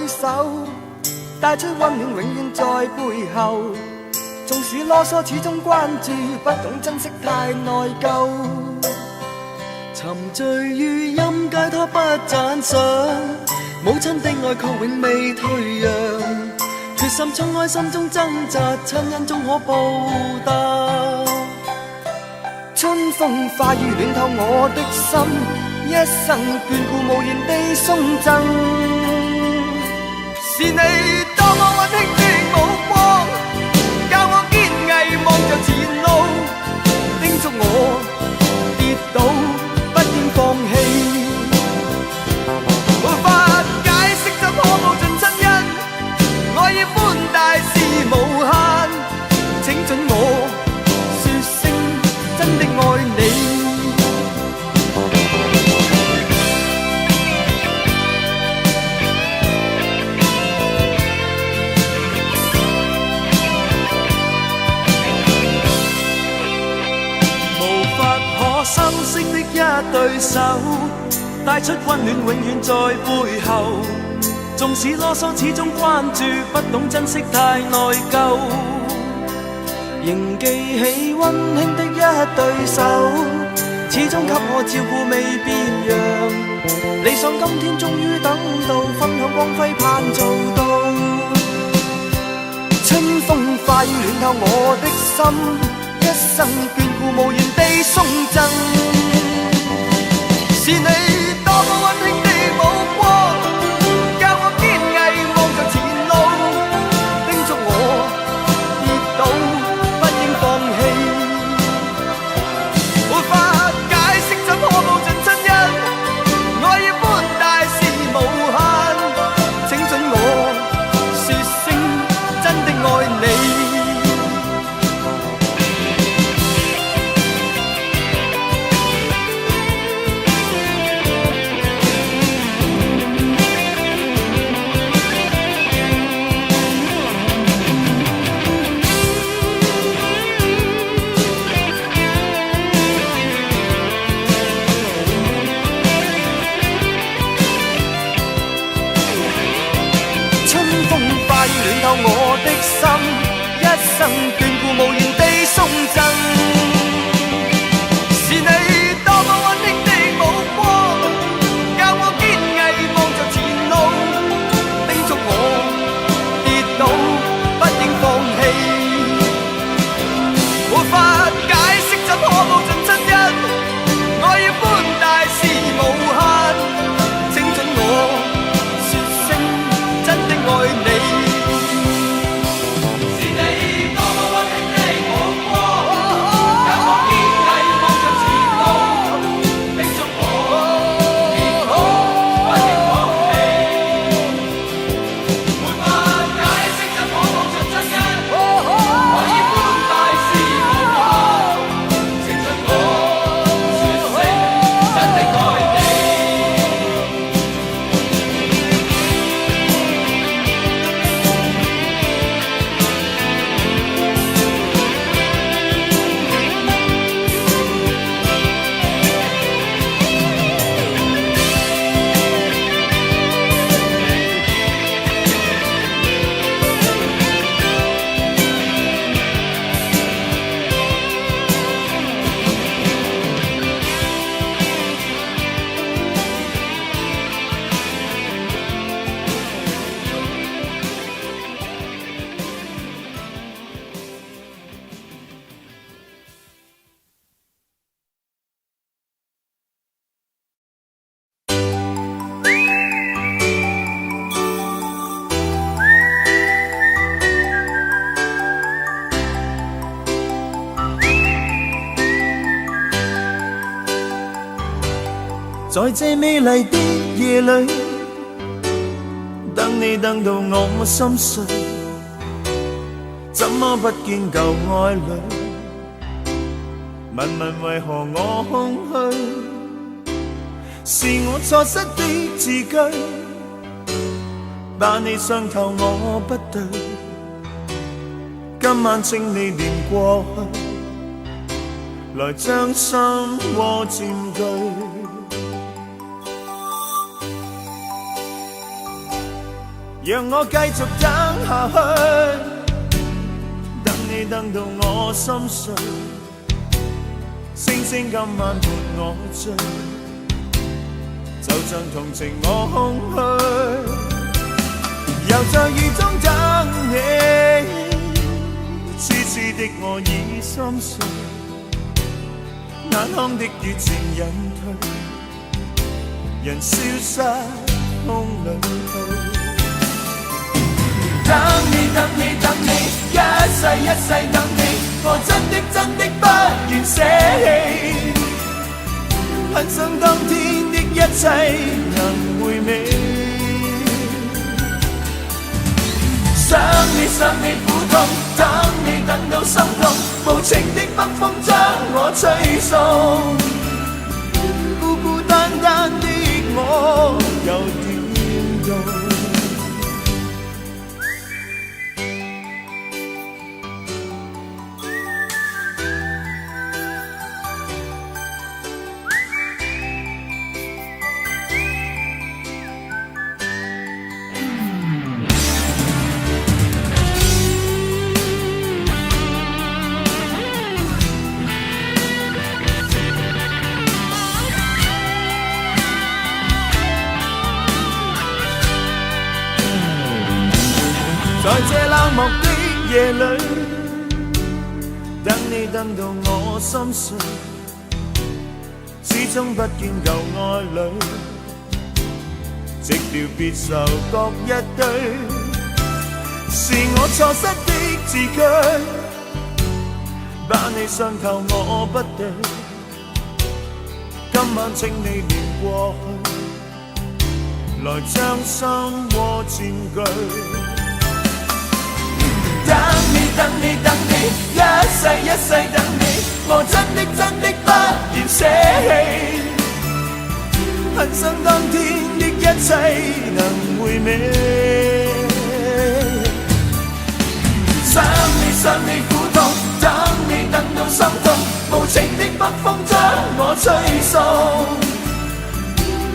手，帶出溫暖永遠在背後。縱使囉嗦，始終關注，不懂珍惜太內疚。沉醉於音階，他不讚賞，母親的愛卻永未退讓。決心衝開心中掙扎，親恩終可報答。春風化雨暖透我的心，一生眷顧無言地送贈。是你多麼溫馨的目光，教我堅毅望着前路，叮囑我跌倒不應放棄。無法解釋怎可報盡親恩，愛意寬大是無限，請准我說聲真的愛你。深色的一對手，帶出溫暖永遠在背後。縱使囉嗦，始終關注，不懂珍惜太內疚。仍記起溫馨的一對手，始終給我照顧未變樣。理想今天終於等到，分享光輝盼做到。春風化雨暖透我的心，一生眷顧無言地送贈。是你多麼溫馨的目光，教我堅毅望着前路，叮囑我跌倒不應放棄。沒法解釋怎可報盡親恩，愛意寬大是無限，請准我說聲真的愛你。暖透我的心，一生眷顧無言地送贈。是你多麼溫馨的目光，教我堅毅望着前路，叮囑我跌倒不應放棄。沒法解釋怎可報盡親恩，愛意寬大是無限，請准我說聲真的愛你。在這美麗的夜裏，等你等到我心碎，怎麼不見舊愛侶？問問為何我空虛？是我錯失的字句，把你傷透我不對。今晚請你念過去，來將心窩佔據。讓我繼續等下去，等你等到我心碎，星星今晚伴我醉，就像同情我空虛，又在雨中等你，痴痴的我已心碎，眼眶的熱情隱退，人消失風裏去。等你等你等你，一世一世等你，我真的不願捨棄，很想當天的一切能回味，想你苦痛，等你等到心痛，無情的北風將我吹送，孤孤單單的我又點動？在這冷漠的夜裏，等你等到我心碎，始終不見舊愛侶，寂寥別愁各一堆，是我錯失的字句，把你傷透我不對，今晚請你念過去，來將心窩佔據。等你等你，一世一世等你，我真的不願捨棄，很想當天的一切能回味，想你苦痛，等你等到心痛，無情的北風將我吹送，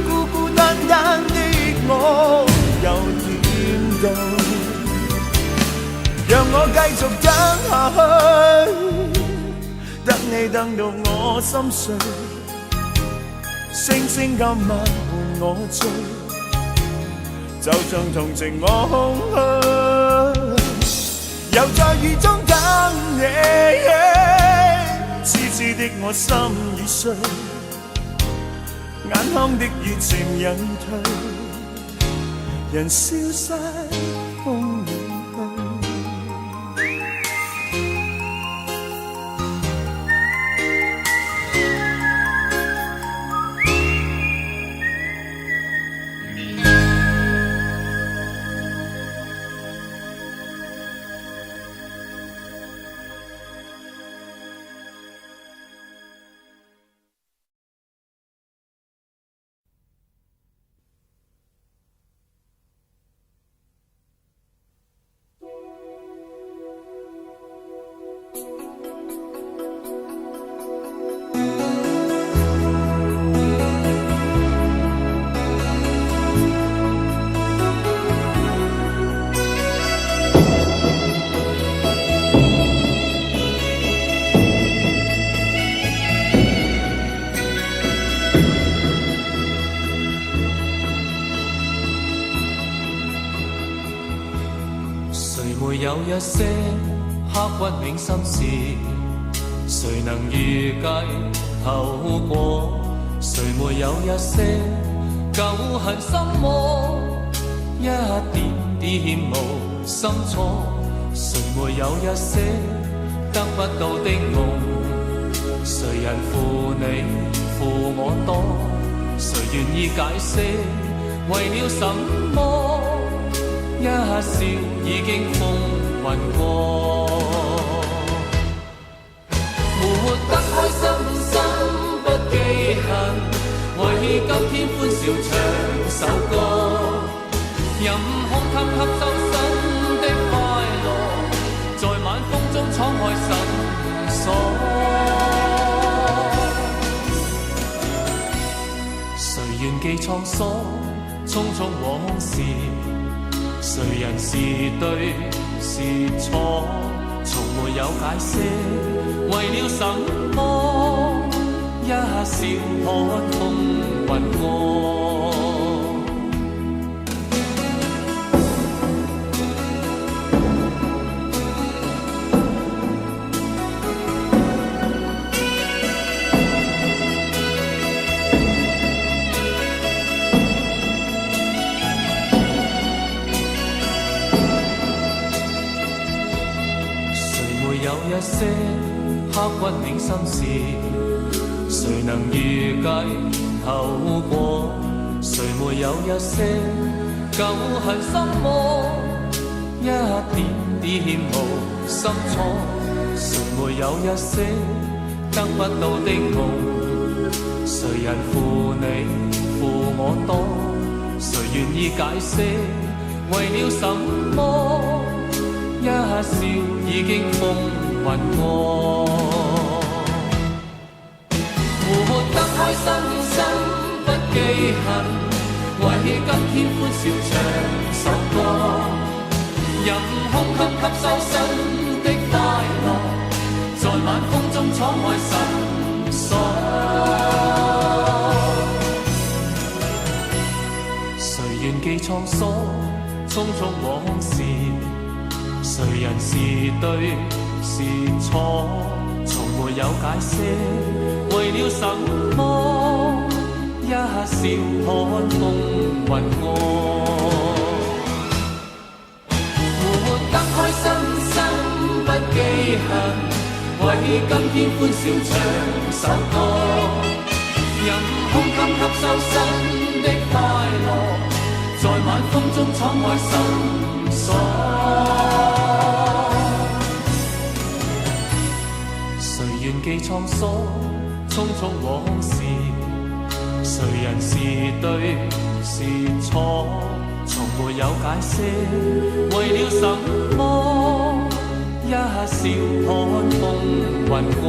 孤孤單單的我又點動？讓我繼續等下去，等你等到我心碎，星星今晚伴我醉，就像同情我空虛，又在雨中等你，痴痴的我心已碎，眼眶的熱情隱退，人消失風裏。有一些刻骨銘心事，誰能預計透過？誰沒有一些舊恨心魔，一點點無心錯？誰沒有一些得不到的夢？誰人負你負我多？誰願意解釋為了什麼？一笑已經風雲過，活得開心心不記恨，為今天歡笑唱首歌，任空吸收新的快樂，在晚風中敞開心鎖。誰願記滄桑，匆匆往事。谁人是对是错，从没有解释。为了什么，一笑看风云过。有一些刻骨铭心事，谁能预计後果？誰沒有一些舊恨心魔，一點點無心錯？誰沒有一些得不到的夢？誰人負你負我多？誰願意解釋為了什麼？一笑已經風雲過，活得開心心不記恨，為今天歡笑唱首歌，任空吸吸收新的快樂，在晚風中敞開心鎖。誰願記滄桑，匆匆往事？誰人是對是錯，從沒有解釋，為了什麼？一笑看風雲過，活得開心心不記恨，為今天歡笑唱首歌，任空間吸收新的快樂，在晚風中敞開心鎖。願記滄桑，匆匆往事。誰人是對是錯，從沒有解釋，為了什麼？一笑看風雲過。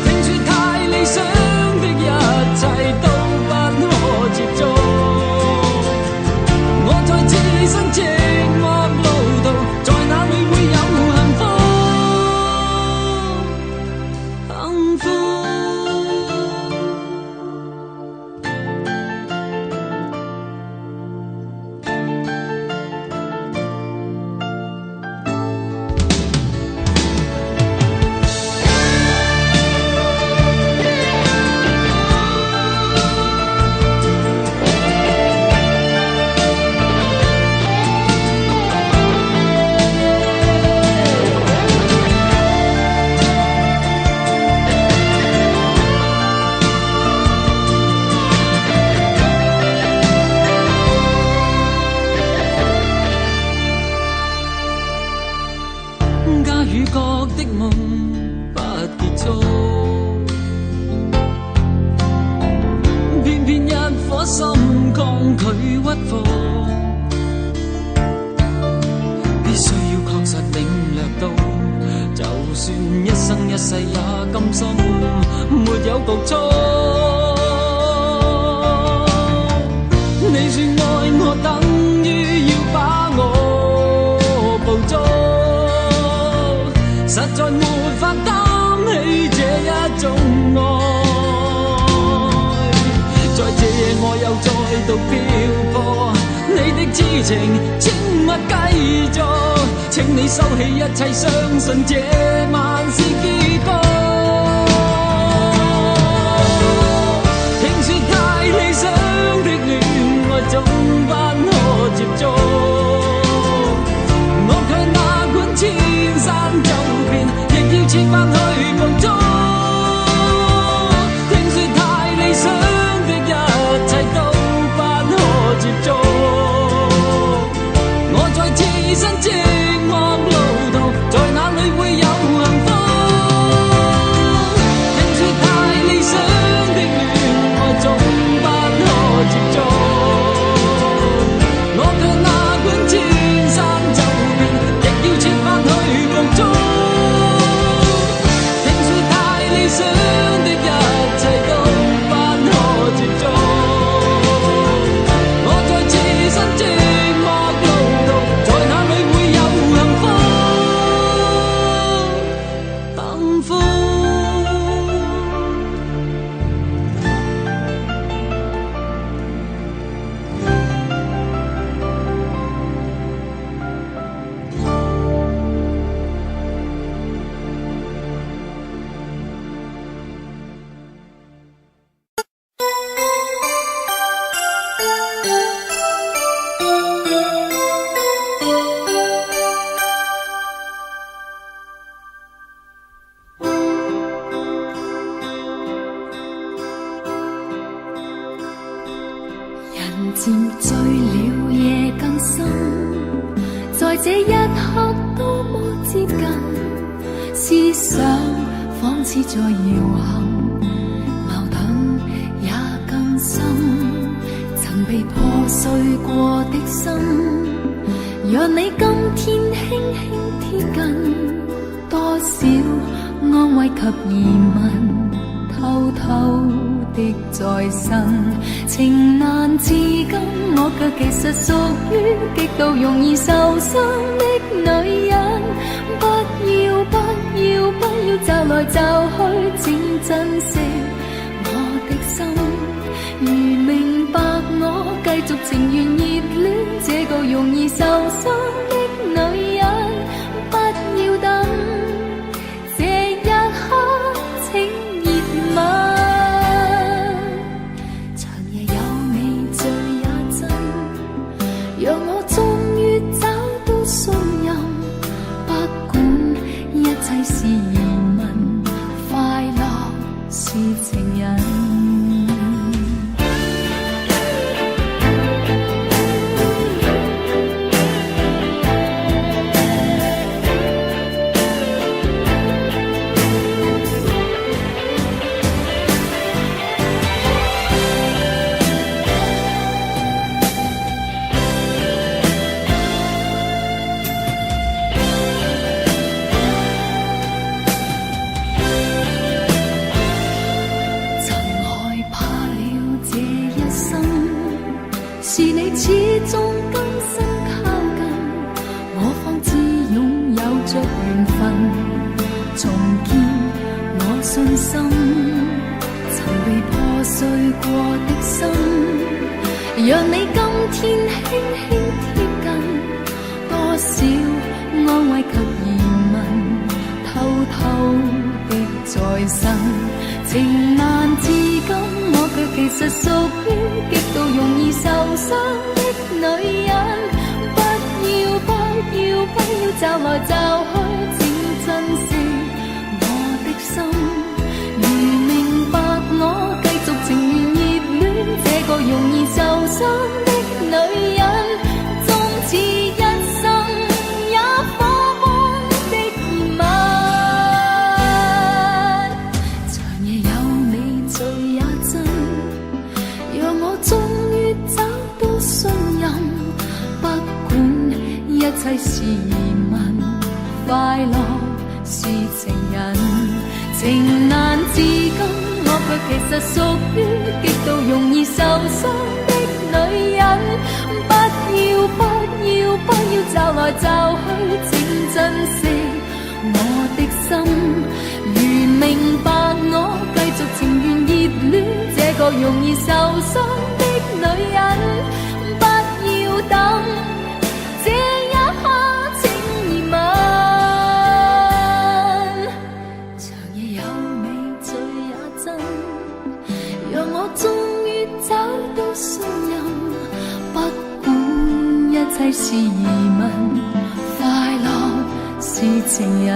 聽說太理想的一切都不可接觸。心，沒有局促。你說愛我等於要把我捕捉，實在沒法擔起這一種愛。在這夜我又再度漂泊，你的痴情請勿繼續，請你收起一切，相信這晚是結局。聽說太理想的戀愛總不可接觸，我卻哪管千山走遍，亦要設法去捕捉。聽說太理想的一切都不可接觸，我在自身寂寞路途，在哪裏會有幸福？聽說太理想的戀愛總不可接觸，我卻哪管千山走遍，亦要設法去捕捉。聽說太理想的一切都不可接觸，我在自身寂寞路途，在哪裏會有幸福？幸福。人漸醉了，夜更深，在這一刻多麼接近，思想仿似在遙行，矛盾也更深。曾被破碎過的心，讓你今天輕輕貼近，多少安慰及疑問，偷偷的在身，情難自禁，我卻其實屬於極度容易受傷的女人。不要不要不要驟來驟去，請珍惜我的心。如明白我繼續情願熱戀這個容易受傷的女人，不要等這一刻，請熱吻。讓我終於找到信任，不管一切是疑問，快樂是情人。是你始終甘心靠近，我方知擁有着緣分，重建我信心。曾被破碎過的心，讓你今天輕輕貼近，多少安慰及疑問，偷偷的在身，情難自禁，我卻其實屬於極度容易受傷的女人。不要不要不要驟來驟去，請珍惜我的心。如明白我繼續情願熱戀這個容易受傷的女人，終此一生也火般的熱吻。長夜有你醉也真，讓我終於找到信任，不管一切是疑問，快樂是情人。情難自禁，我卻其實屬於極度容易受傷的女人。不要不要不要驟來驟去，請珍惜我的心。如明白我，繼續情願熱戀這個容易受傷的女人。不要等，這一刻請移問。長夜有美，醉也真，讓我終於找到信任。不管一切是疑問，快樂是情人。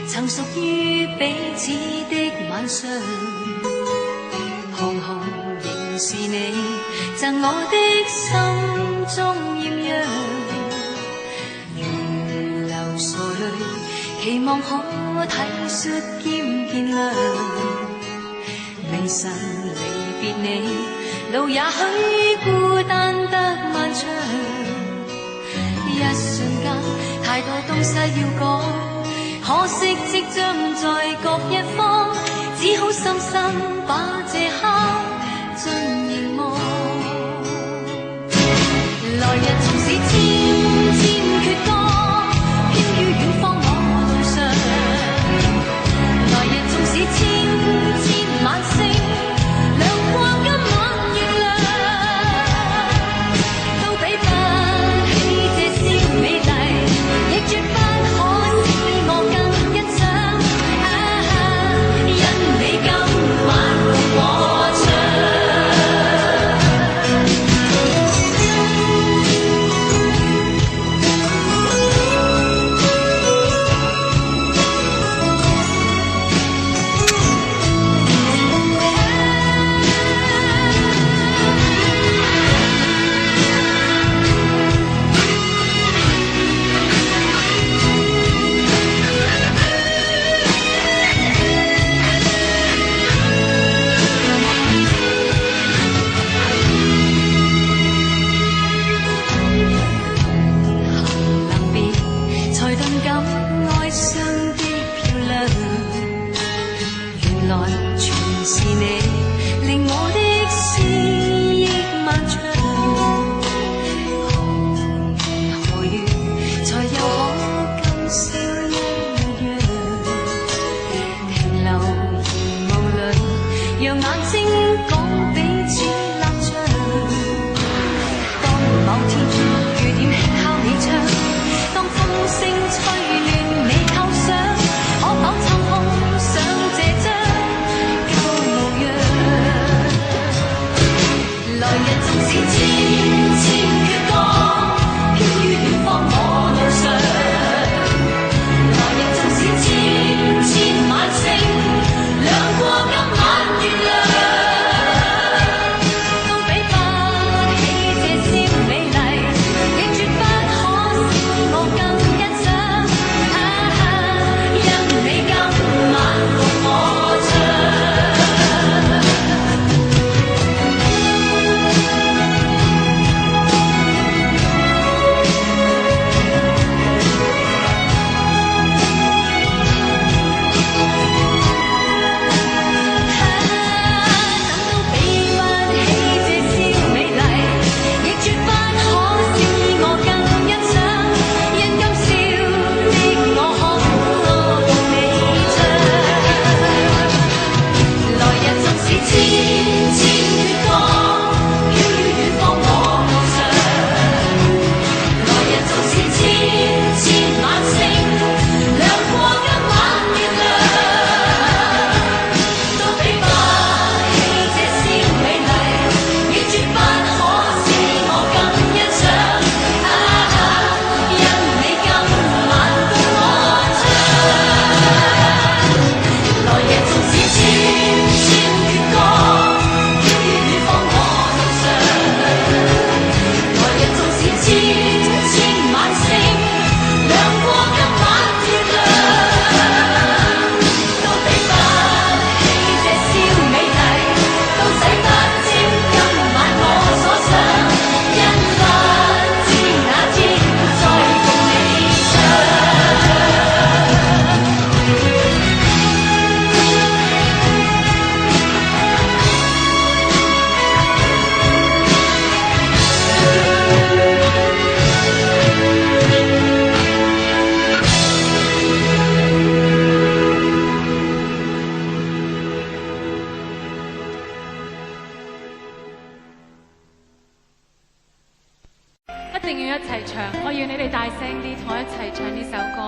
曾屬於彼此的晚上，紅紅仍是你贈我的心中豔陽，如流傻淚，期望可體恤兼見諒。明晨離別你，路也許孤單得漫長，一瞬間太多東西要講。可惜即將在各一方，只好深深把這刻盡凝望。來日縱使千千闕歌，飄於遠方我路上。來日縱使千千晚星，亮過今晚月亮，都比不起這宵美麗，亦絕不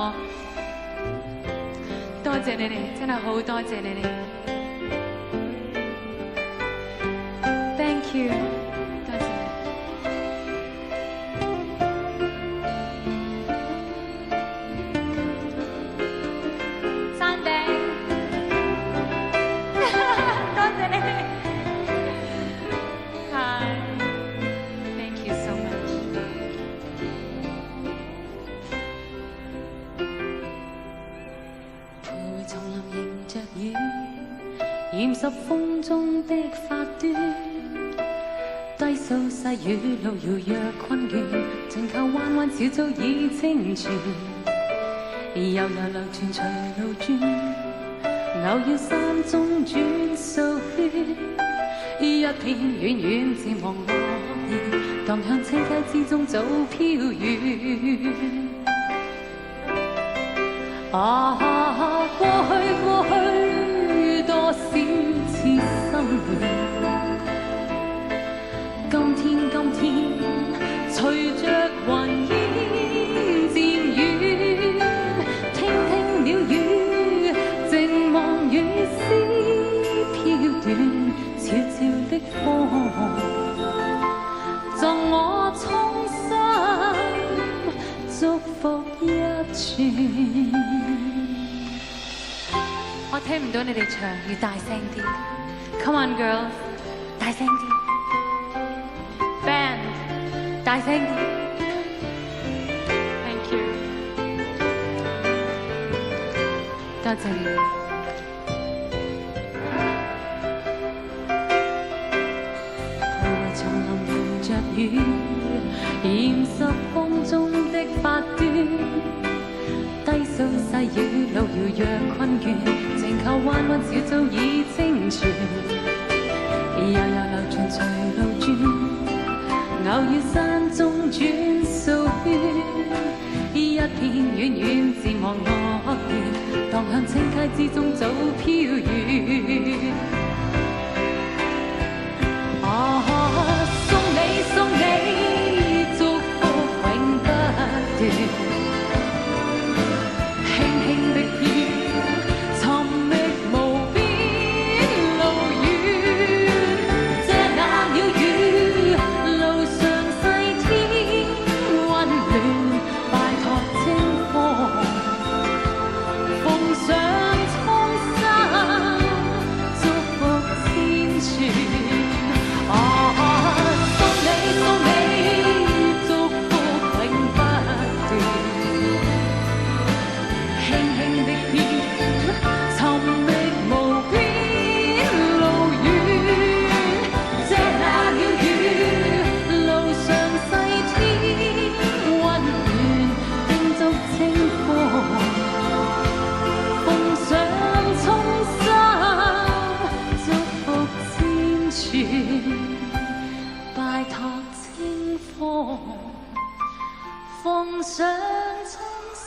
我。多謝你哋，真係好多謝你哋。Thank you， 多謝。山頂，多謝你哋。Hi，thank you so much。陪叢林迎着雨，染濕風中的髮端。低訴細雨，路遙若困倦，盡靠彎彎小早已清泉。悠悠流傳隨路轉，偶要山中轉數圈。一片遠遠漸望落葉，蕩向清溪之中早飄遠。啊，過去多少次生活，今天隨着雲煙漸遠，聽鳥語，靜望雨絲飄斷，悄悄的風贈我衷心祝福一串。我聽唔到你哋唱，要大聲啲。Come on girls， 大聲啲。Band， 大聲啲。Thank you， 多謝你。陪叢林迎着雨，染濕風中的髮端。低訴細雨，路遙若困倦，靜靠彎彎小早已清泉。悠悠流傳隨路轉，偶遇山中轉數圈。一片遠遠漸望落葉，蕩向清溪之中早飄遠。啊，送你祝福永不斷。拜託清風，奉上衷心。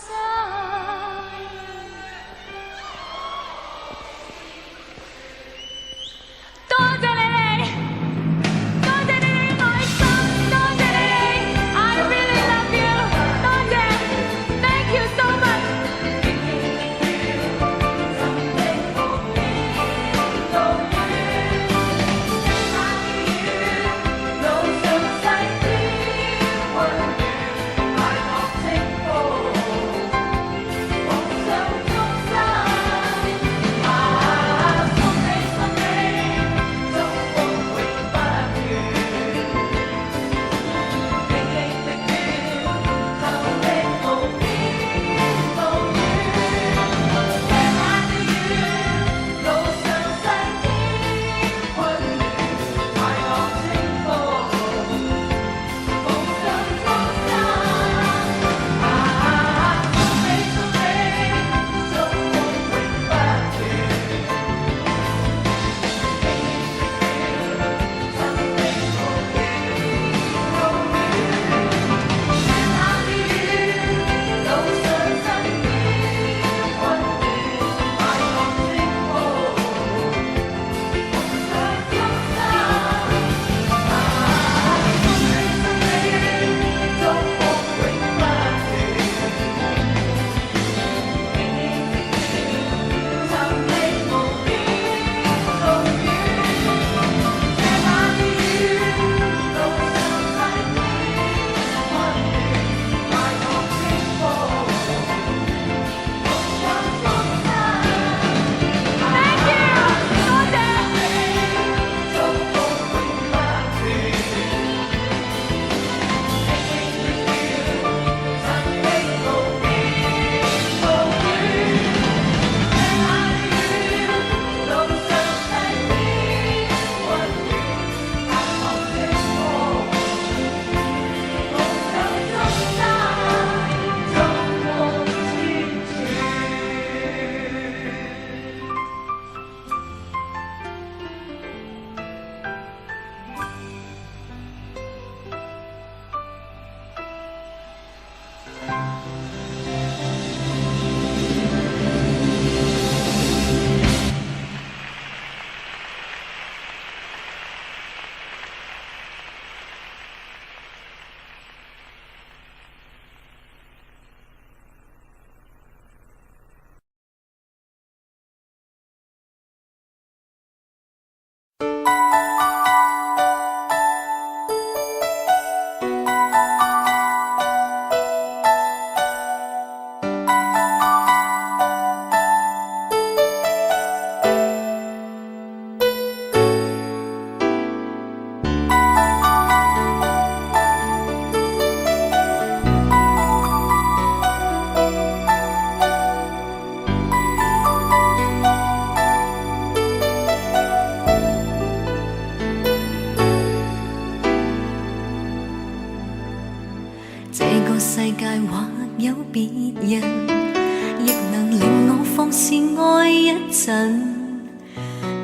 放肆愛一陣，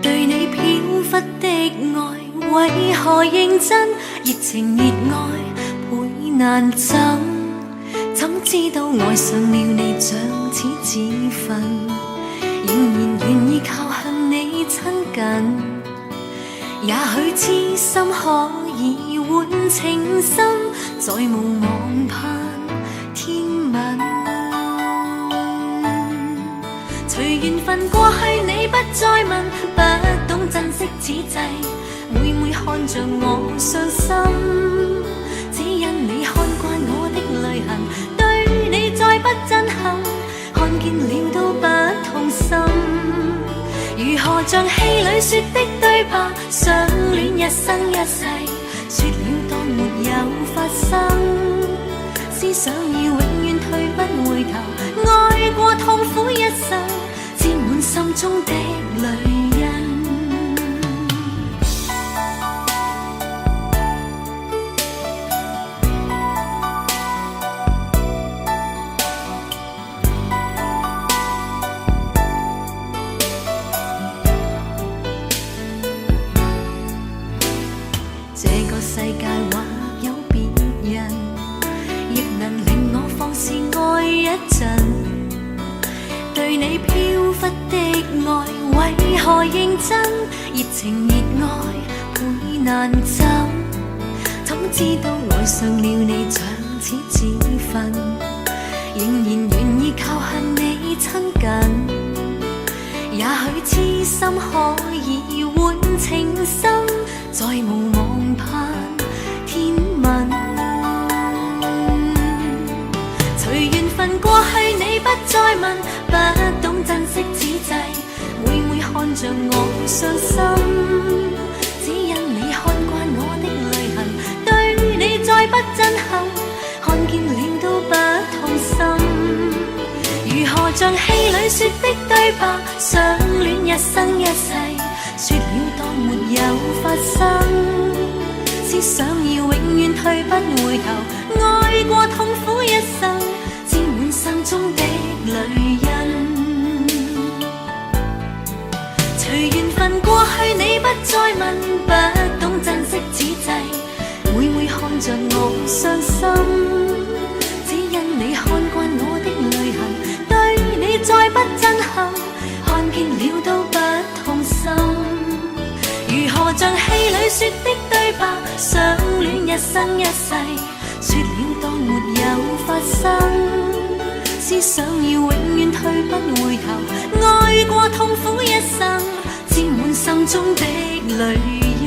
對你飄忽的愛為何認真？熱情熱愛倍難枕，怎知道愛上了你像似自焚，仍然願意靠向你親近。也許痴心可以換情深，再無望盼天問。隨緣分過去你不再問，不懂珍惜此際，每每看着我傷心，只因你看慣我的淚痕，對你再不震撼，看見了都不痛心。如何像戲裏說的對白，相戀一生一世，說了當沒有發生，思想要永遠退不回頭，愛過痛苦一生，沾滿心中的淚印。這個世界或有別人，亦能令我放肆愛一陣。對你飄忽的愛為何認真？熱情熱愛倍難枕，怎知道愛上了你像似自焚，仍然願意靠向你親近。也許痴心可以換情深，再無望盼天問。隨緣分過去你不再問，不懂珍惜此際，每每看着我傷心，只因你看慣我的淚痕，對你再不震撼，看見了都不痛心。如何像戲裏說的對白，相戀一生一世，說了當沒有發生，思想要永遠退不回頭，愛過痛苦一生，沾滿心中的淚印。隨緣分過去你不再問，不懂珍惜此際，每每看着我傷心，只因你看慣我的淚痕，對你再不震撼，看見了都不痛心。如何像戲裏說的對白，相戀一生一世，說了當沒有發生，思想要永遠退不回頭，愛過痛苦一生，沾滿心中的淚印。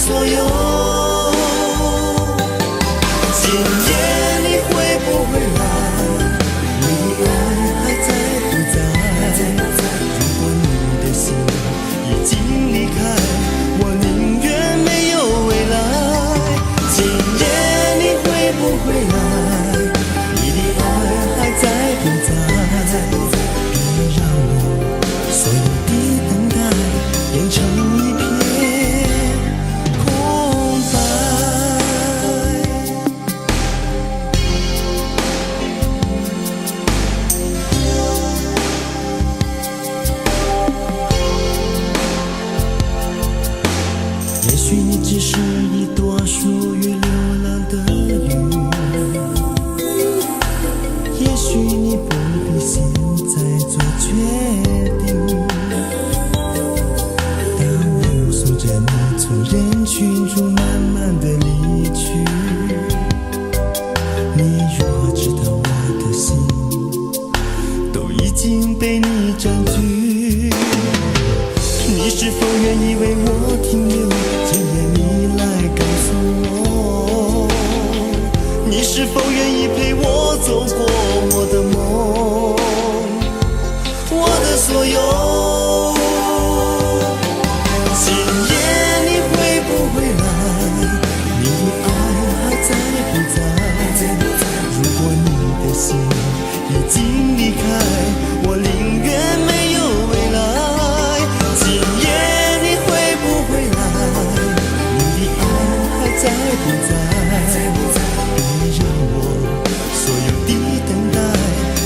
所也许你只是一朵属于流浪的云，也许你不必现在做决定。当我送着你从人群中慢慢的离去，你若知道我的心都已经被你占据，你是否愿意为我停留？今夜你来告诉我，你是否愿意陪我走过我的梦，我的所有。今夜你会不会来？你的爱还在不在？如果你的心已经离开，我宁愿没有未来。今夜你会不会来？你的爱还在不在？别让我所有的等待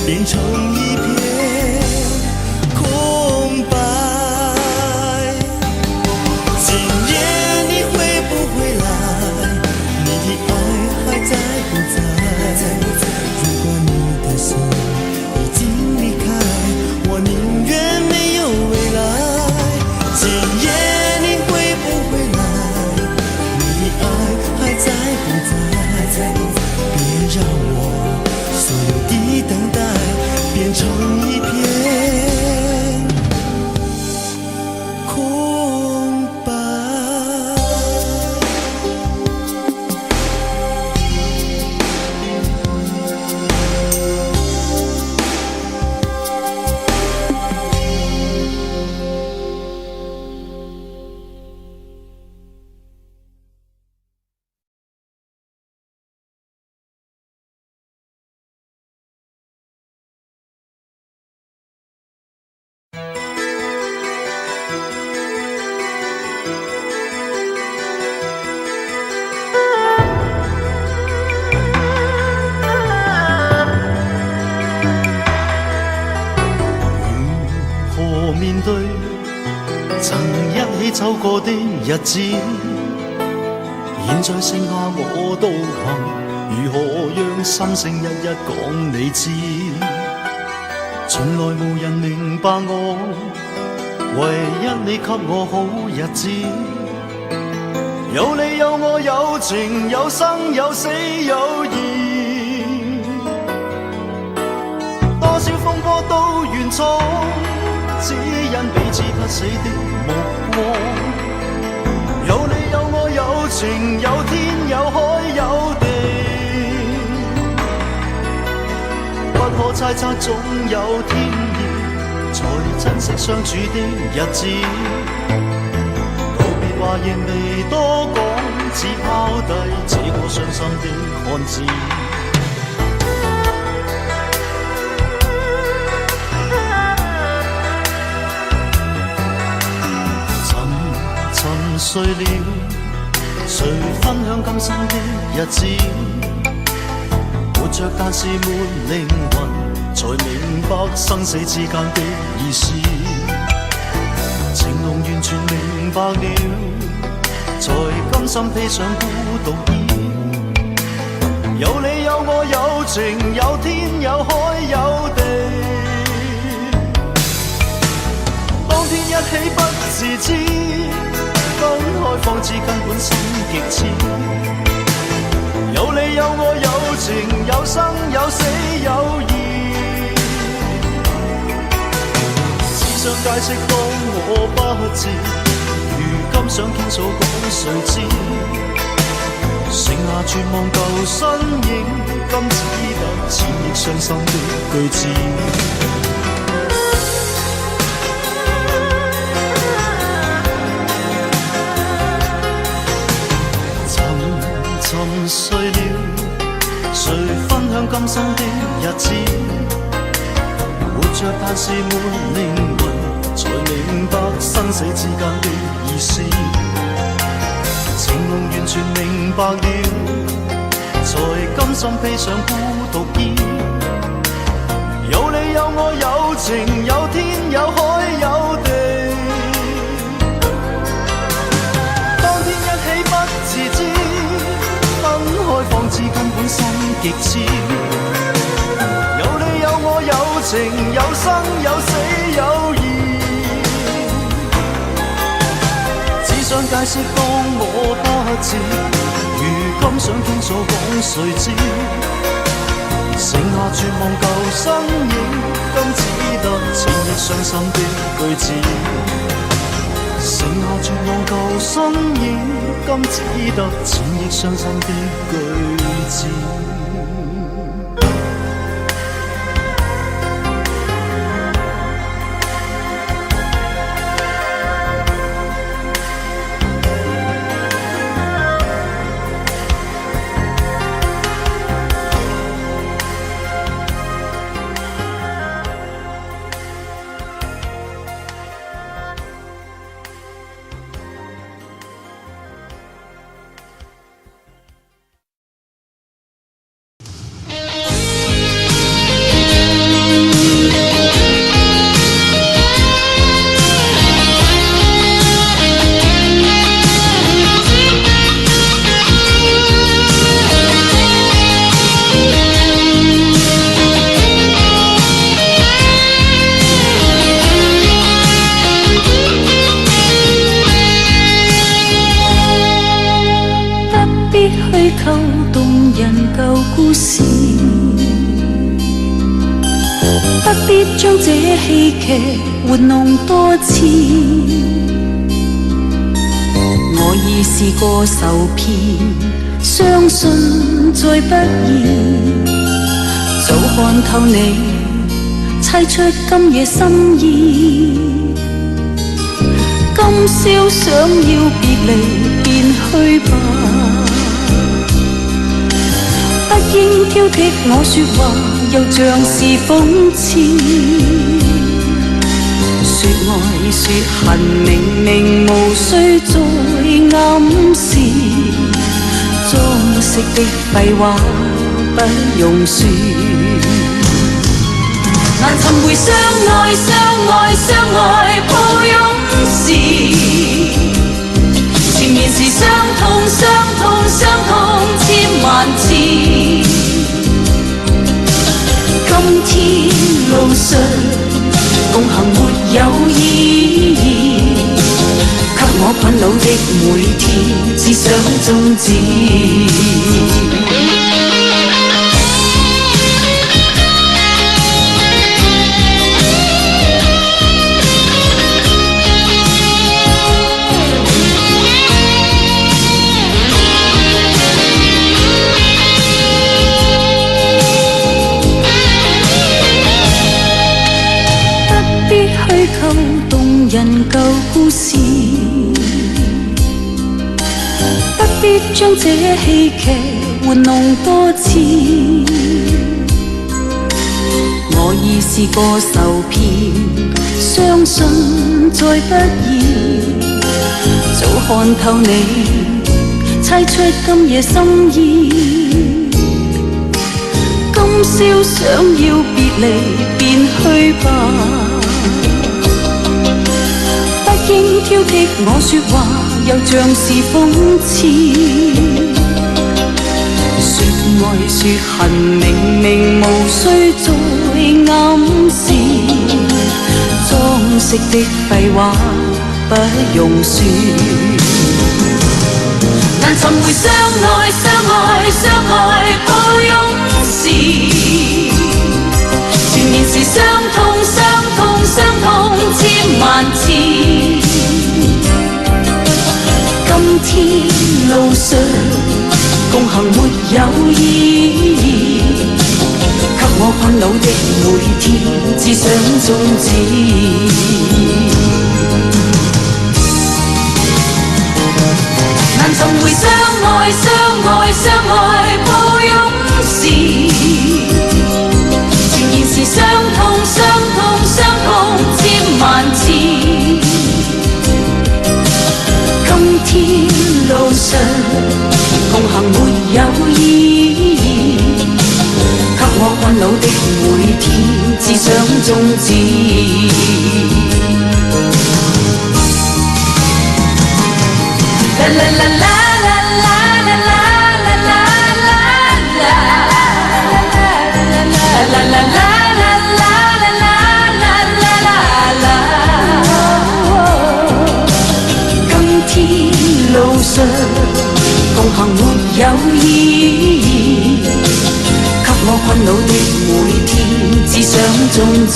变成一片空白。今夜你会不会来？你的爱还在不在？如果你的心已经离开，我宁愿没有未来。今夜你会不会来？你的爱还在不在？别让我所有的等待变成一片空白。面對曾一起走過的日子，現在剩下我獨行，如何讓心聲一一講你知？從來無人明白我，唯一你給我好日子，有你有我有情有生有死有義，多少風波都願闖，只因彼此不死的目光。有你有我有情有天有海有地，不可猜測總有天意，才珍惜相處的日子。告別話仍未多講，只拋低這個傷心的漢子。睡了，誰分享今生的日子？活着但是沒靈魂，才明白生死之間的意思。情濃完全明白了，才甘心披上孤獨衣。有你有我有情有天有海有地，當天一起不自知，分開方知根本心極痴。有你有我有情有生有死有義，只想解釋當我不智，如今想傾訴講誰知？剩下絕望舊身影，今只得千億傷心的句子。沉睡了，誰分享今生的日子？活着但是沒靈魂，才明白生死之間的意思。情濃完全明白了，才甘心披上孤獨衣。有你有我有情有天有海有地，當天極致。有你有我有情有生有死有義，只想解釋當我不智，如今想傾訴講誰知？剩下絕望舊身影，今只得淺憶傷心的句子。剩下絕望舊身影，今只得淺憶傷心的句子。不必將這戲劇玩弄多次，我已試過受騙，相信再不易。早看透你，猜出今夜心意。今宵想要別離，便去吧。不應挑剔我說話，又像是諷刺。說愛說恨，明明無需再暗示。裝飾的廢話不用說，難尋回相愛相愛相愛抱擁時，前面是傷痛傷痛傷痛千萬次。今天路上共行沒有意義，給我困惱的每天只想終止。動人舊故事，不必將這戲劇玩弄多次。我已試過受騙，相信再不易。早看透你，猜出今夜心意。今宵想要別離，便去吧。應挑剔我說話，又像是諷刺。說愛說恨，明明無需再暗示。裝飾的廢話不用說，難尋回相愛相愛相愛抱擁時，前面是傷痛傷痛傷痛千萬次。今天路上共行沒有意義，給我困惱的每天只想終止。難尋回相愛相愛相愛抱擁時，前面是傷痛傷痛傷痛千萬次。今天路上共行沒有意義，給我困惱的每天只想終止。啦啦啦啦啦啦啦啦啦啦啦。路上共行沒有意義，給我困惱的每天，只想終止。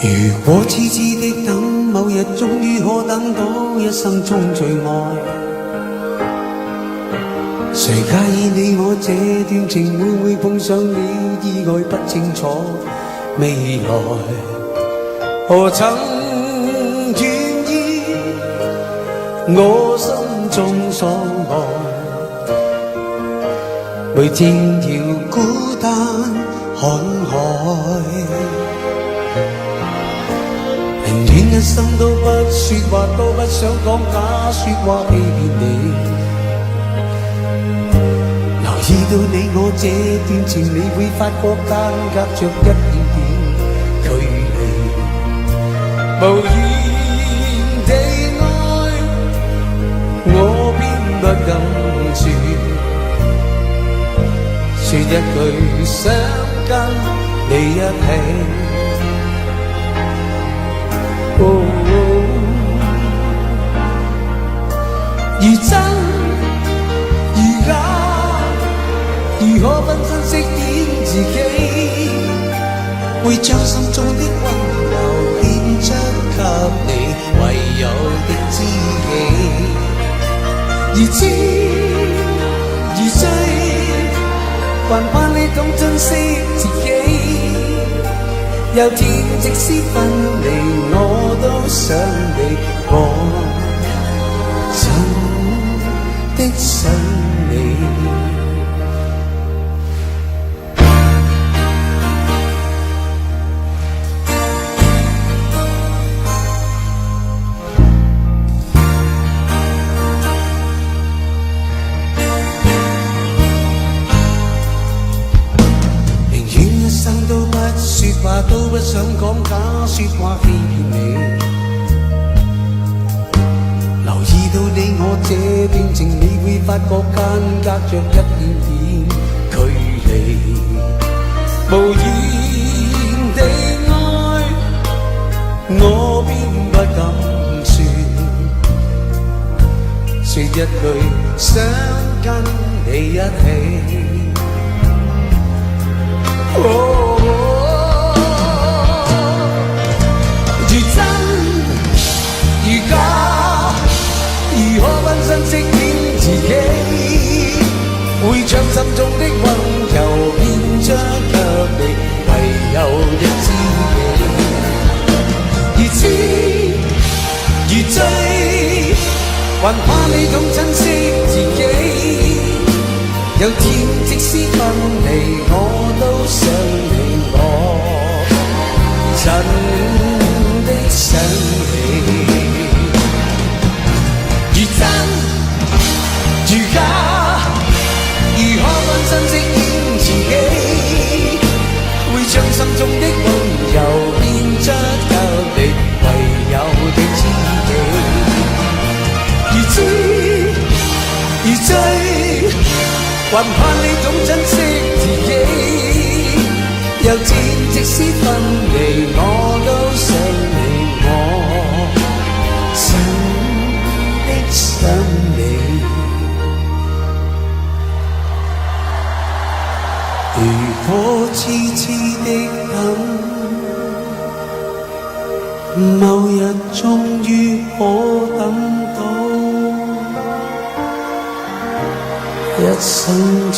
如果痴痴的等，某日終於可等到一生中最愛，誰介意你我這段情會唔會碰上了意外？不清楚未來，何曾願意我心中所愛，每天要孤單看海。寧願一生都不說話，都不想講假說話欺騙你。留意到你我這段情，你會發覺間隔着一點點距離。無言地愛，我偏不敢說，說一句想跟你一起。如真如假，如何分身飾演自己，會將心中的溫柔獻出給你，唯有的知己。如知如醉，還盼你懂珍惜自己。有天即使分離，我都想你，我真的想你。都不想講假說話欺騙你，留意到你我這段情，你會發覺間隔着一點點距離。無言地愛，我偏不敢說一句想跟你一起。如真如假，如何分身飾演自己，會將心中的溫柔變出給你，唯有的知己。如痴如醉，還怕你懂珍惜自己。有天即使分離，我都想你，我真的想你。如真如假，如何分身飾演自己，會將心中的溫柔變出給你，唯有的知己。如知如醉，還怕你懂珍惜自己。有天即使分離，我都想你，我真的想你。如果痴痴的等，某日終於可等到一生中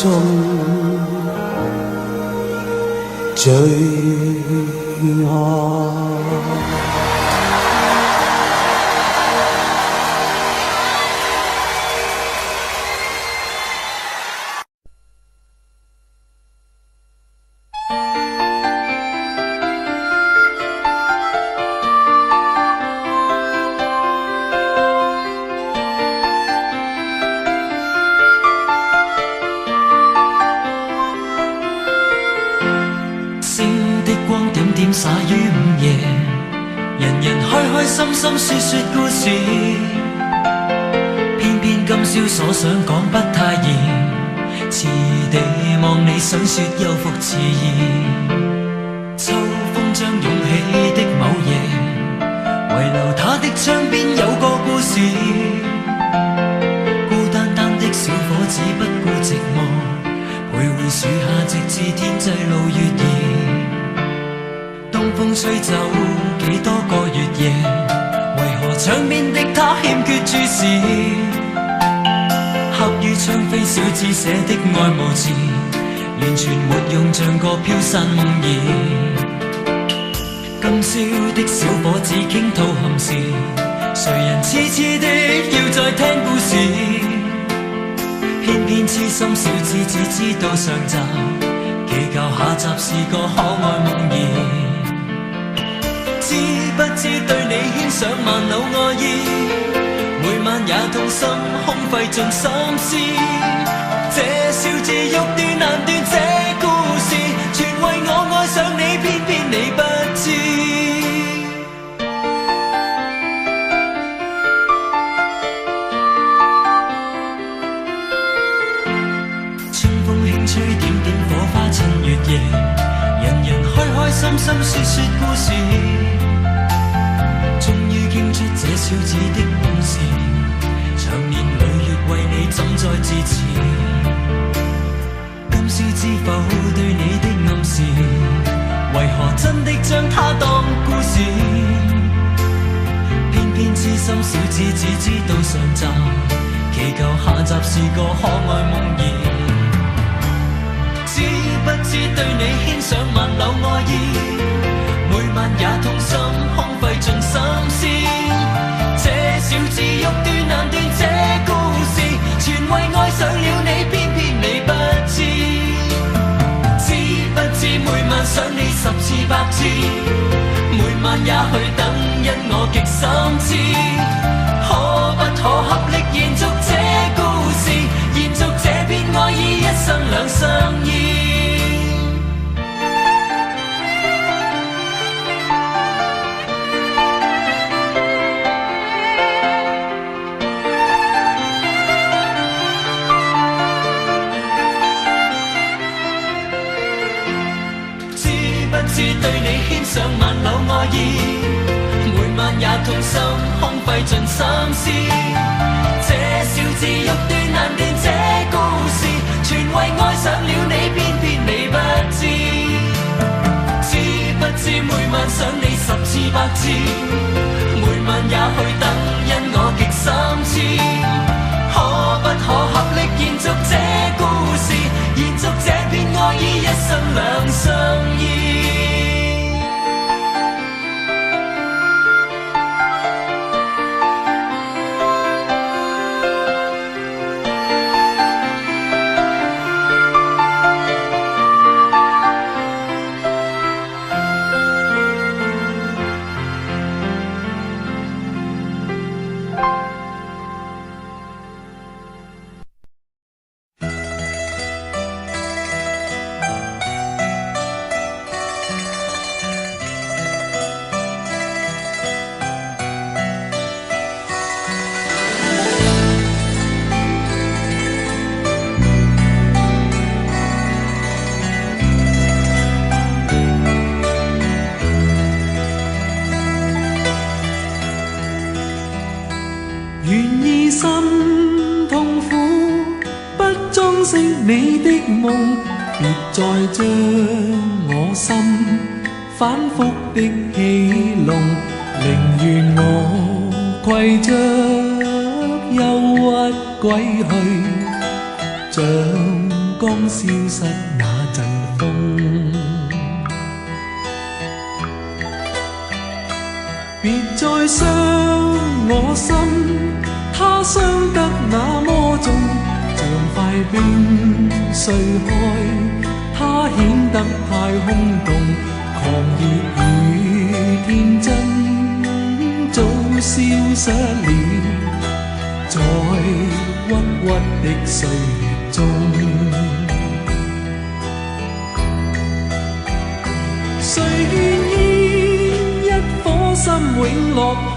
最愛。點灑於午夜，人人開開心心說說故事，偏偏今宵所想講不太易，遲地望你想說又復遲疑。秋風將湧起的某夜，遺留他的窗邊有個故事，孤單單的小伙子不顧寂寞，徘徊樹下直至天際露月兒。東風吹走幾多個月夜，為何窗邊的他欠缺注視？刻於窗扉小子寫的愛無字，完全沒用，像個飄散夢兒。今宵的小伙子傾吐憾事，誰人痴痴的要再聽故事？偏偏痴心小子只知道上集，祈求下集是個可愛夢兒。知不知對你牽上萬縷愛意，每晚也痛心空費盡心思。這小子欲斷難斷這故事，全為我愛上你，偏偏你不知。春風輕吹點點火花襯月夜，人人開開心心說說故事，終於傾出這小子的故事，長年累月為你怎再支持？今宵知否對你的暗示，為何真的將它當故事？偏偏痴心小子只知道上集，祈求下集是個可愛夢兒。知不知對你牽上萬縷愛意，每晚也痛心空費盡心思。這小子欲斷難斷這故事，全為愛上了你，偏偏你不知。知不知每晚想你10次100次，每晚也去等，因我極心知。可不可合力延續這故事，延續這片愛意，一生兩相依。知對你牽上萬縷愛意，每晚也痛心空費盡心思。這小子欲斷難斷這故事，全為愛上了你，偏偏你不知。知不知每晚想你10次100次，每晚也去等，因我極心知。可不可合力延續這故事，延續這片愛意，一生兩相依。你的夢，別再將我心反覆的戲弄，寧願我攜着憂鬱歸去，像剛消失那陣風。別再傷我心，它傷得那麼重，像塊冰碎開，它顯得太空洞，狂熱與天真早消失了，在鬱鬱的歲月中。誰願永落空。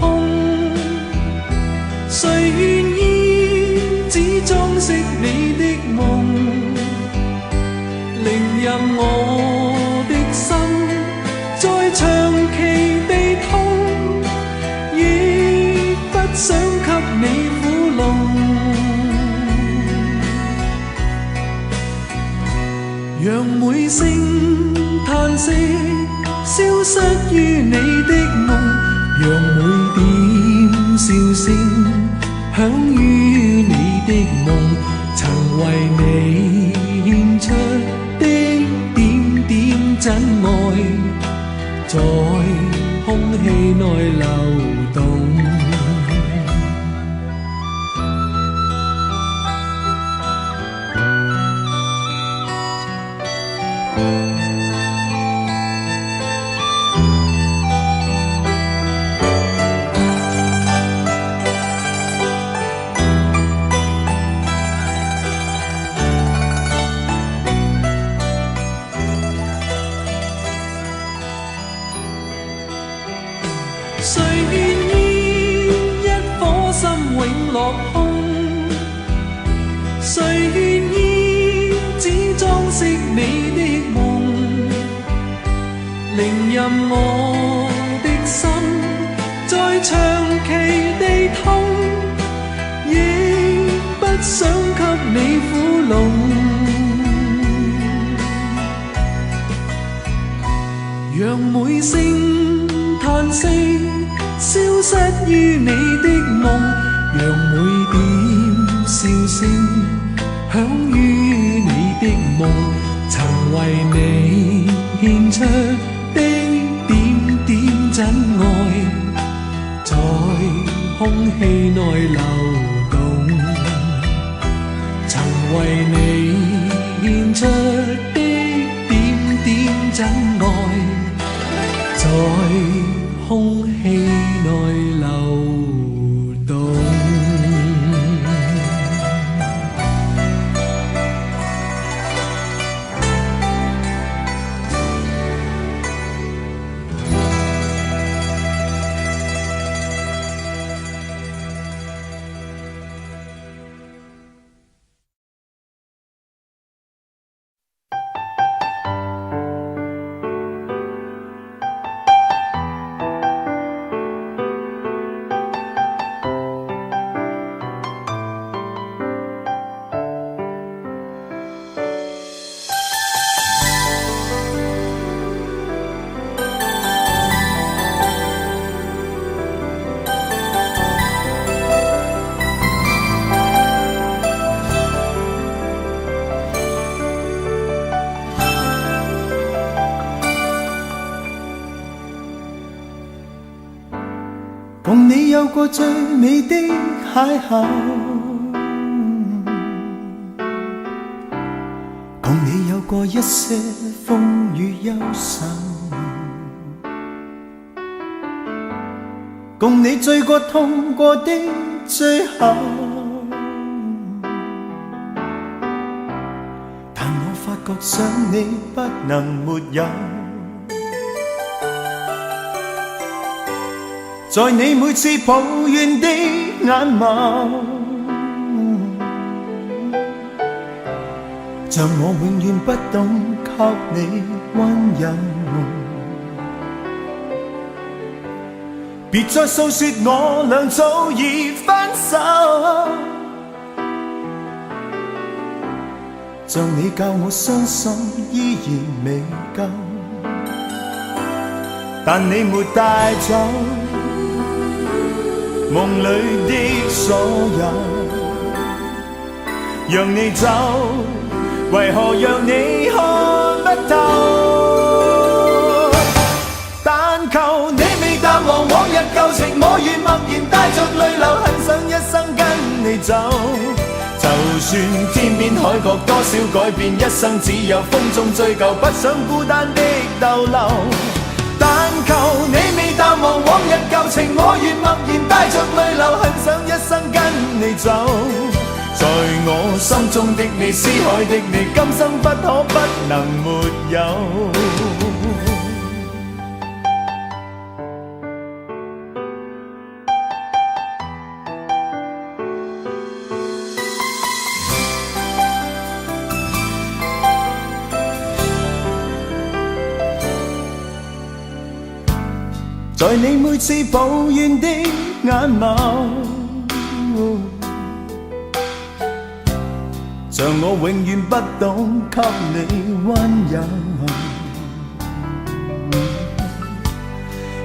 谁愿意只裝飾你的夢，令任我的心再長期地痛，亦不想給你苦弄。讓每聲嘆息消失於你的夢，讓每點笑聲響於你的夢，曾為你獻出的點點真愛，在空氣內流動。誰願意一顆心永落空？誰願意只裝飾你的夢？令任我的心再長期地痛，亦不想給你苦弄。讓每聲嘆息消失於你的夢，讓每點笑聲響於你的夢，曾為你獻出的點點真愛，在空氣內流動，曾為你獻出的點點真愛，在空氣內流動。共你有過最美的邂逅，共你有過一些風雨憂愁，共你醉過痛過的最後，但我發覺想你不能沒有。在你每次抱怨的眼眸，像我永遠不懂給你溫柔。別再訴說我倆早已分手，像你教我傷心依然未夠，但你沒帶走夢裏的所有，讓你走，為何讓你看不透？但求你未淡忘往日舊情，我願默然帶着淚流，很想一生跟你走。就算天邊海角多少改變，一生只有風中追究，不想孤單的逗留。但求你未淡忘往日舊情，我願默然帶着淚流，很想一生跟你走。在我心中的你，思海的你，今生不可不能沒有。在你每次抱怨的眼眸，像我永遠不懂給你溫柔。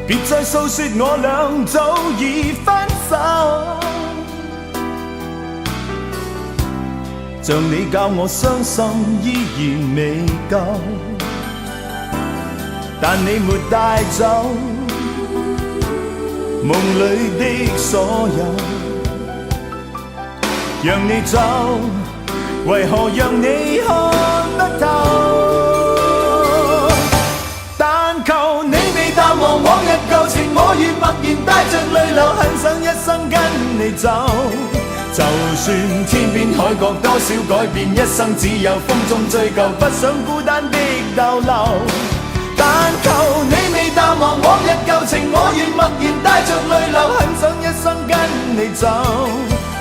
別再訴說我倆早已分手，像你教我傷心依然未夠，但你沒帶走夢裏的所有，讓你走，為何讓你看不透？但求你未淡忘往日舊情，我願默然帶着淚流，很想一生跟你走。就算天邊海角多少改變，一生只有風中追究，不想孤單的逗留。但求你未淡忘往日舊情，我願默然帶着淚流，很想一生跟你走。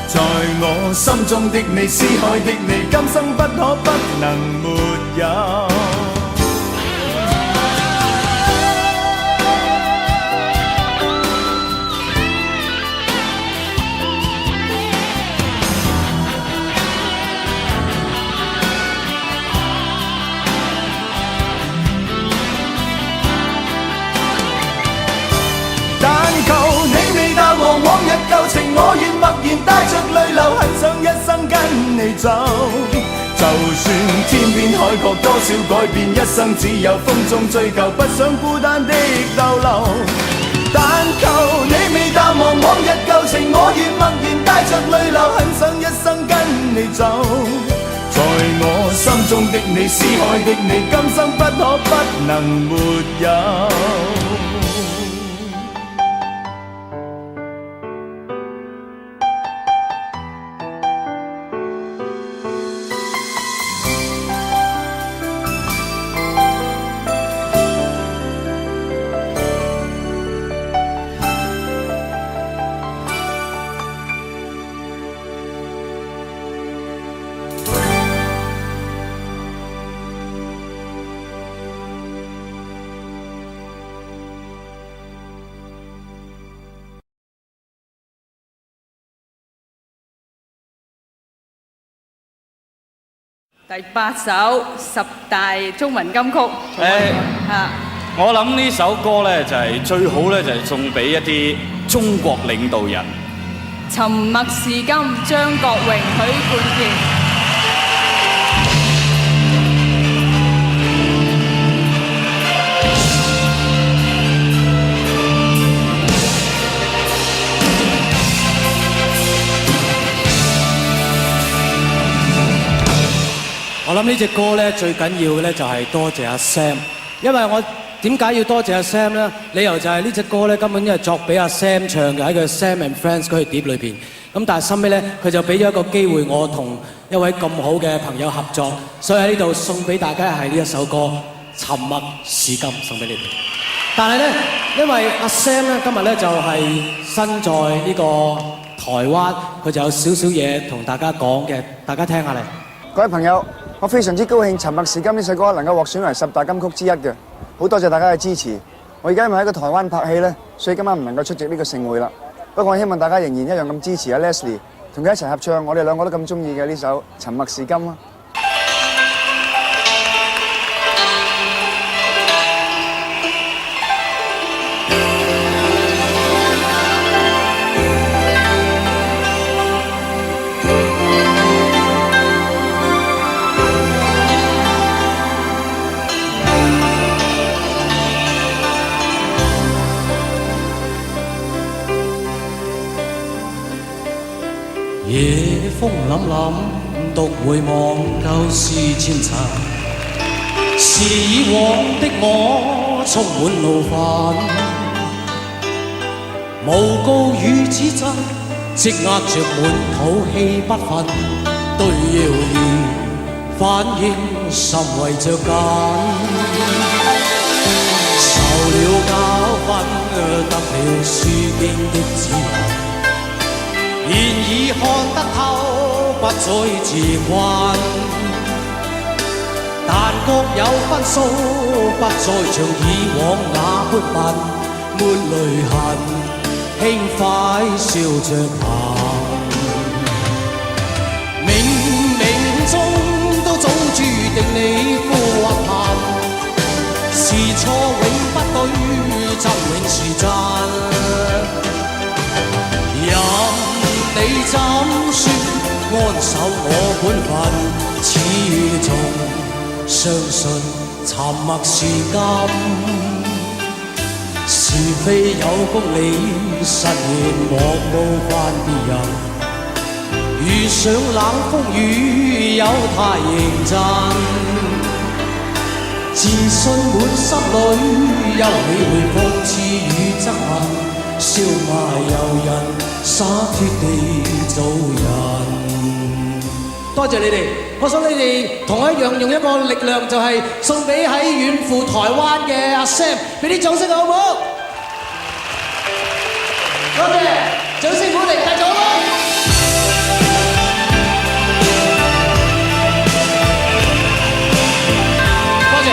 在我心中的你，思海的你，今生不可不能沒有。往日舊情，我願默然帶着淚流，很想一生跟你走。就算天邊海角多少改變，一生只有風中追究，不想孤單的逗留。但求你未淡忘往日舊情，我願默然帶着淚流，很想一生跟你走。在我心中的你，思海的你，今生不可不能沒有。第8首10大中文金曲。我諗呢首歌咧就係最好咧，就係送俾一啲中國領導人。沉默是金，張國榮、許冠傑。我諗呢隻歌咧最緊要嘅咧就係多謝阿 Sam， 因為我點解要多謝阿 Sam 咧？理由就係呢隻歌咧根本係作俾阿 Sam 唱嘅，喺佢 Sam and Friends 嗰條碟裏邊。咁但係後尾咧佢就俾咗一個機會我同一位咁好嘅朋友合作，所以喺呢度送俾大家係呢一首歌《沉默是金》送俾你哋。但係咧，因為阿 Sam 咧今日咧就係身在呢個台灣，佢就有少少嘢同大家講嘅，大家聽下嚟。各位朋友。我非常之高興《沉默是金》呢首歌能夠獲選為10大金曲之一嘅，好多謝大家嘅支持。我而家因為喺個台灣拍戲呢，所以今晚唔能夠出席呢個盛會啦。不過我希望大家仍然一樣咁支持阿 Leslie， 同佢一齊合唱我哋兩個都咁中意嘅呢首《沉默是金》啦。夜風凜凜，獨回望舊事前塵，是以往的我充滿怒憤，無告與指責，積壓着滿肚氣不忿，對謠言反應甚為着緊，受了教訓，得了書經的指引。現已看得透，不再自困，但各有分數，不再像以往那般笨，沒淚痕，輕快笑着行。冥冥中都早注定你負或貧，是錯永不對，則永是真。任你怎說，安守我本分，始終相信沉默是金。是非有公理，實現莫冒犯別人。遇上冷風雨，有太認真。自信滿心裏，休理會諷刺與憎恨。笑罵由人，灑脱地做人。多謝你哋，我想你哋同我一樣用一個力量，就係送俾喺遠赴台灣嘅阿 Sam， 俾啲掌聲好唔好？多謝，掌聲鼓勵，繼續咯！多謝。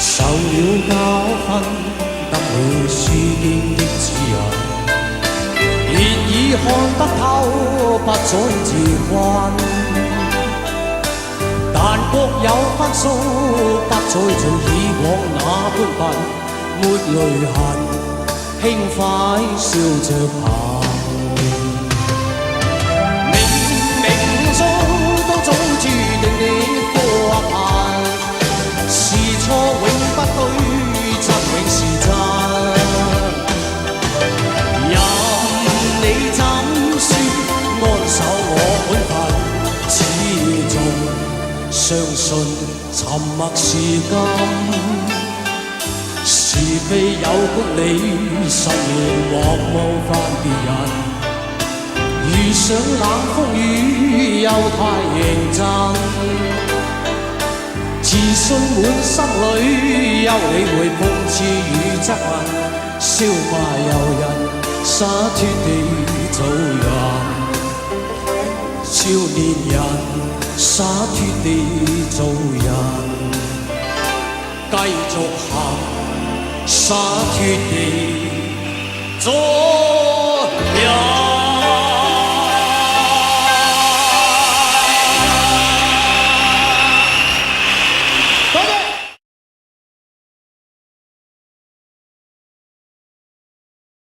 受了教訓，得了書經的指引，現已看得透，不再自困。但各有分數，不再像以往那般笨，沒淚痕，輕快笑着行。冥冥中都早注定你負或貧，是錯永不對，則永是真。任你怎說，安守我本分，始終相信沉默是金。是非有公理，實現莫冒犯別人。遇上冷風雨，又太認真。自信滿心裏，休理會諷刺與質問，笑罵由人，灑脱地做人。少年人，灑脱地做人，繼續行，灑脱地做人。